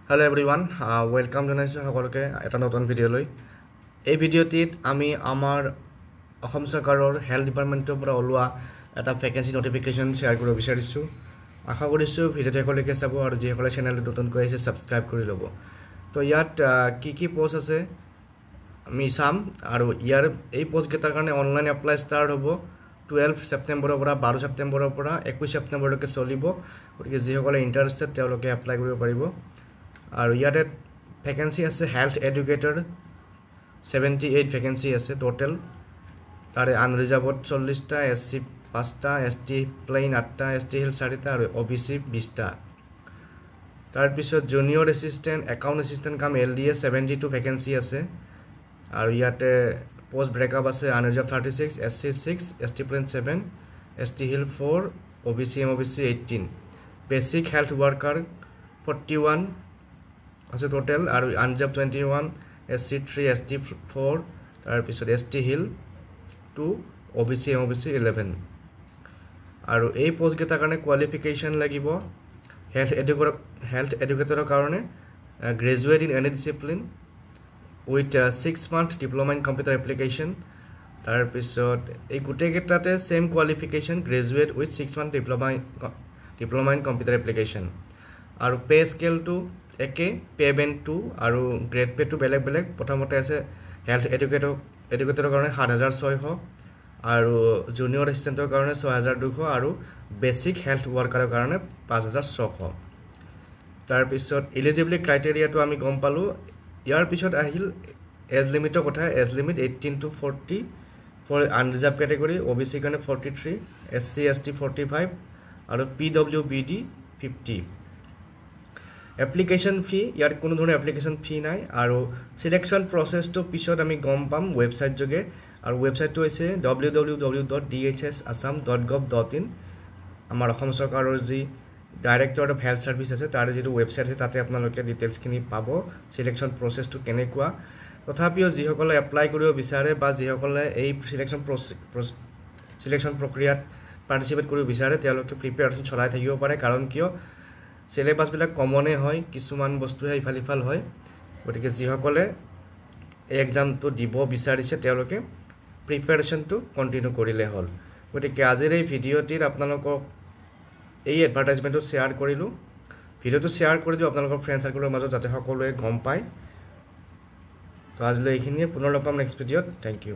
Hello everyone, welcome জনাইছো সকলোকে এটা নতুন ভিডিঅ'লৈ। এই ভিডিঅ'টিত আমি আমাৰ অসম চৰকাৰৰ হেল্থ ডিপাৰ্টমেণ্টৰ পৰা ওলোৱা এটা ভেকেন্সি নটিফিকেশ্যন শ্বেয়াৰ কৰিব বিচাৰিছোঁ। আশা কৰিছোঁ ভিডিঅ'টো সকলোকে চাব আৰু যিসকলে চেনেলটো নতুনকৈ আহিছে ছাবস্ক্ৰাইব কৰি ল'ব। তো ইয়াত কি পোষ্ট আছে আমি চাম আৰু ইয়াৰ এই পোষ্টকেইটাৰ কাৰণে অনলাইন এপ্লাই ষ্টাৰ্ট হ'ব 12 ছেপ্টেম্বৰৰ পৰা 12 ছেপ্টেম্বৰৰ পৰা 21 ছেপ্টেম্বৰলৈকে চলিব। গতিকে যিসকলে ইণ্টাৰেষ্টেড তেওঁলোকে এপ্লাই কৰিব পাৰিব। আৰু ইয়াতে ভেকেন্সি আছে হেল্থ এডুকেটৰ 78 ভেকেন্সি আছে টোটেল। তাৰে আনৰিজাৰ্ভড 40টা, SC 5টা, ST প্লেইন 8টা, ST হিল 4টা আৰু OBC 20টা। তাৰপিছত junior assistant account assistant cum LDA 72 vacancy আছে। আৰু ইয়াতে পোষ্ট ব্ৰেকআপ আছে unreserve 36, SC 6, ST plain 7, ST hill 4, OBC MOBC 18। Basic health worker 41 আছে টোটেল আৰু আনৰিজাৰ্ভ 21, SC 3, ST 4, তাৰপিছত ST হিল 2, OBC MOBC 11। আৰু এই পোষ্টকেইটাৰ কাৰণে কোৱালিফিকেশ্যন লাগিব হেল্থ এডুকেটৰৰ কাৰণে graduate in any discipline with 6 month diploma in computer application. তাৰপিছত এই গোটেইকেইটাতে same qualification graduate with 6 month diploma in computer application. আৰু পে স্কেলটো একে, পে বেণ্ডটো আৰু গ্ৰেড পেটো বেলেগ বেলেগ। প্ৰথমতে আছে হেল্থ এডুকেটৰৰ কাৰণে 7,600 আৰু জুনিয়ৰ এছিষ্টেণ্টৰ কাৰণে 6,200 আৰু বেচিক হেল্থ ৱৰ্কাৰৰ কাৰণে 5,600। তাৰপিছত ইলিজিবিলিটি ক্ৰাইটেৰিয়াটো আমি গম পালোঁ। ইয়াৰ পিছত আহিল এজ লিমিটৰ কথা। Age limit 18 to 40 for unreserve category, OBC কাৰণে 43, SC ST 45 আৰু PWBD 50। এপ্লিকেশ্যন ফি, ইয়াত কোনো ধৰণৰ এপ্লিকেশ্যন ফি নাই। আৰু চিলেকশ্যন প্ৰচেছটো পিছত আমি গম পাম ৱেবছাইট যোগে। আৰু ৱেবছাইটটো হৈছে www.dhsassam.gov.in। আমাৰ অসম চৰকাৰৰ যি ডাইৰেক্টৰেট অফ হেল্থ ছাৰ্ভিচ আছে তাৰ যিটো ৱেবছাইট আছে তাতে আপোনালোকে ডিটেইলছখিনি পাব চিলেকশ্যন প্ৰচেছটো কেনেকুৱা। তথাপিও যিসকলে এপ্লাই কৰিব বিচাৰে বা যিসকলে এই চিলেকশ্যন প্ৰক্ৰিয়াত পাৰ্টিচিপেট কৰিব বিচাৰে তেওঁলোকে প্ৰিপেয়াৰেশ্যন চলাই থাকিব পাৰে। কাৰণ কিয় চিলেবাছবিলাক কমনে হয়, কিছুমান বস্তুহে ইফাল সিফাল হয়। গতিকে যিসকলে এই এক্সামটো দিব বিচাৰিছে তেওঁলোকে প্ৰিপেয়াৰেশ্যনটো কণ্টিনিউ কৰিলে হ'ল। গতিকে আজিৰ এই ভিডিঅ'টিত আপোনালোকক এই এডভাৰটাইজমেণ্টটো শ্বেয়াৰ কৰিলোঁ। ভিডিঅ'টো শ্বেয়াৰ কৰি দিওঁ আপোনালোকৰ ফ্ৰেণ্ড চাৰ্কলৰ মাজত যাতে সকলোৱে গম পায়। তো আজিলৈ এইখিনিয়ে, পুনৰ লগ পাম নেক্সট ভিডিঅ'ত। Thank U.